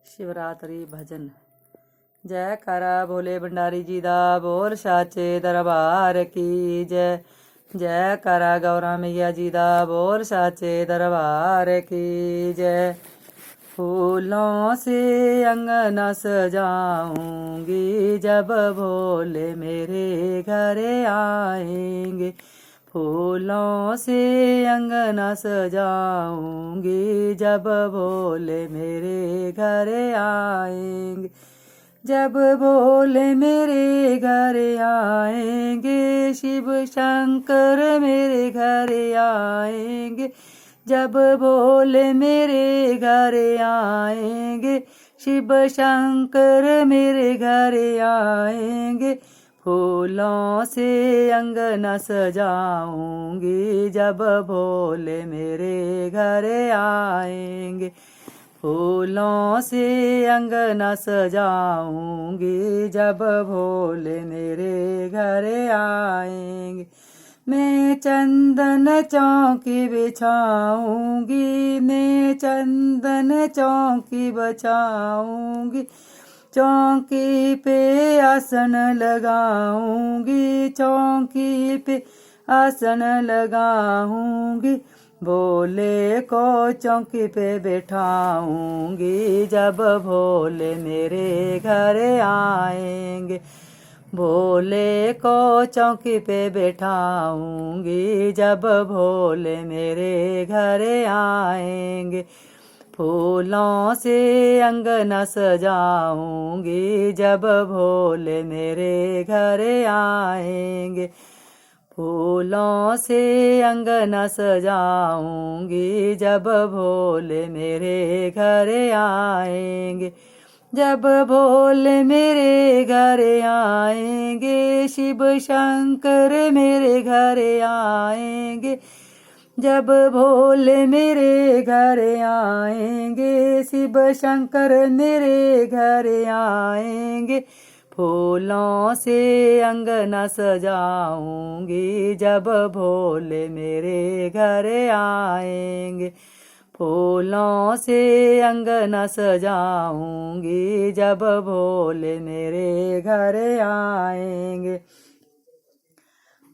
शिवरात्रि भजन। जय करा भोले भंडारी जी दा, बोल साचे दरबार की जय। जय करा गौरा मैया जी दा, बोल साचे दरबार की जय। फूलों से अंगना सजाऊंगी, जब भोले मेरे घर आएंगे। फूलों से अंगना सजाऊंगी, जब भोले मेरे घर आएंगे। जब भोले मेरे घर आएंगे, शिव शंकर मेरे घर आएंगे। जब भोले मेरे घर आएंगे, शिव शंकर मेरे घर आएंगे। फूलों से अंगना सजाऊंगी, जब भोले मेरे घर आएंगे। फूलों से अंगना सजाऊंगी, जब भोले मेरे घर आएंगे। मैं चंदन चौकी बिछाऊंगी, मैं चंदन चौकी बचाऊंगी। चौकी पे आसन लगाऊंगी, चौकी पे आसन लगाऊंगी। भोले को चौकी पे बैठाऊंगी, जब भोले मेरे घर आएंगे। भोले को चौकी पे बैठाऊंगी, जब भोले मेरे घर आएंगे। फूलों से अंगना सजाऊंगी, जब भोले मेरे घर आएंगे। फूलों से अंगना सजाऊंगी, जब भोले मेरे घर आएंगे। जब भोले मेरे घर आएंगे, शिव शंकर मेरे घर आएंगे। जब भोले मेरे घर आएंगे, शिव शंकर मेरे घर आएंगे। फूलों से अंगना सजाऊंगी, जब भोले मेरे घर आएंगे। फूलों से अंगना सजाऊंगी, जब भोले मेरे घर आएंगे।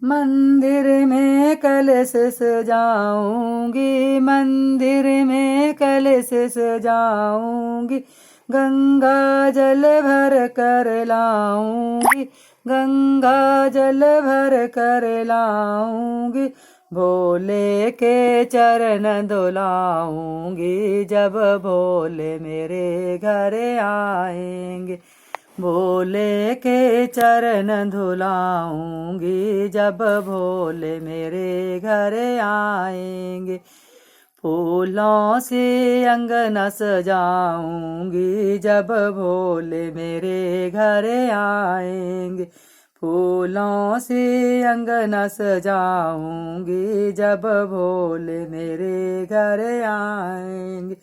मंदिर में कलश सजाऊंगी, मंदिर में कलश सजाऊंगी। गंगा जल भर कर लाऊंगी, गंगा जल भर कर लाऊंगी। भोले के चरण धुलाऊंगी, जब भोले मेरे घर आएंगे। भोले के चरण धुलाऊंगी, जब भोले मेरे घर आएंगे। फूलों से अंगना सजाऊंगी, जब भोले मेरे घर आएंगे। फूलों से अंगना सजाऊंगी, जब भोले मेरे घर आएंगे।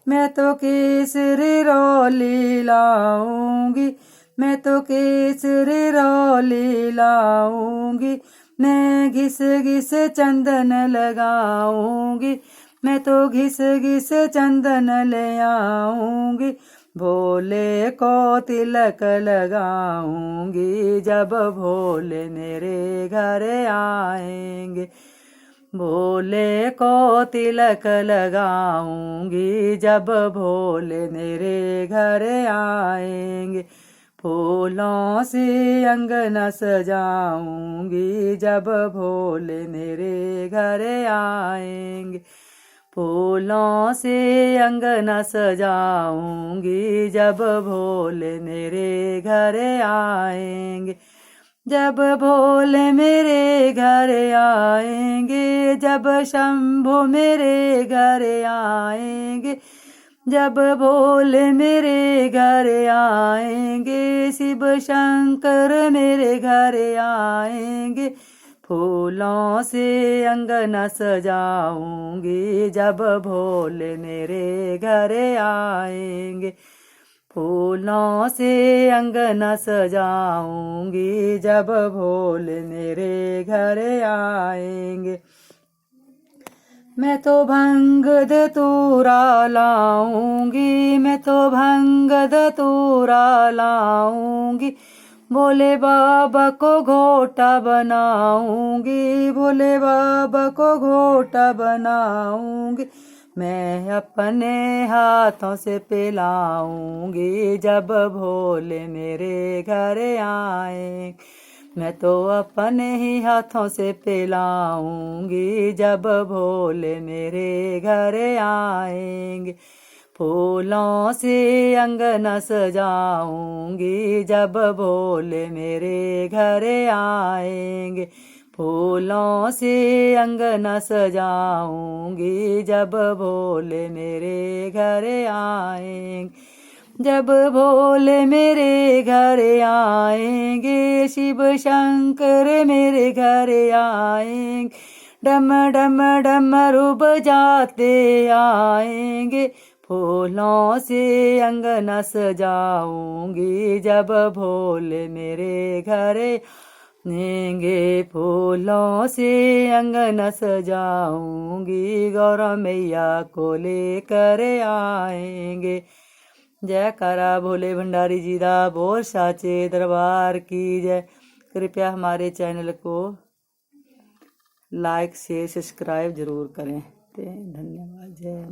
मैं तो केसरी रौली लाऊंगी, मैं तो केसरी रौली लाऊंगी। मैं घिस घिस चंदन लगाऊंगी, मैं तो घिस घिस चंदन ले आऊंगी। भोले को तिलक लगाऊंगी, जब भोले मेरे घर आएंगे। भोले को तिलक लगाऊंगी, जब भोले मेरे घर आएंगे। फूलों से अंगना सजाऊंगी, जब भोले मेरे घर आएंगे। फूलों से अंगना सजाऊंगी, जब भोले मेरे घर आएंगे। जब भोले मेरे घर आएंगे, जब शंभु मेरे घर आएंगे। जब भोले मेरे घर आएंगे, शिव शंकर मेरे घर आएंगे। फूलों से अंगना सजाऊंगी, जब भोले मेरे घर आएंगे। फूलों से अंगना सजाऊंगी, जब भोले मेरे घर आएंगे। मैं तो भंग धतूरा लाऊंगी, मैं तो भंग धतूरा लाऊंगी, भोले बाबा को घोटा बनाऊंगी, भोले बाबा को घोटा बनाऊंगी, मैं अपने हाथों से पिलाऊंगी जब भोले मेरे घर आए। मैं तो अपने ही हाथों से पिलाऊंगी जब भोले मेरे घर आएंगे। फूलों से अंगना सजाऊंगी जब भोले मेरे घर आएंगे। फूलों से अंगना सजाऊंगी जब भोले मेरे घर आएंगे। जब भोले मेरे घर आएंगे, शिव शंकर मेरे घर आएंगे, डम डम डमरू बजाते आएंगे। फूलों से अंगना सजाऊंगी जब भोले मेरे घर आएंगे। फूलों से अंगना सजाऊंगी, गौरा मैया को लेकर आएंगे। जयकारा भोले भंडारी जी दा, बोल साचे दरबार की जय। कृपया हमारे चैनल को लाइक शेयर सब्सक्राइब जरूर करें। धन्यवाद। जय मां।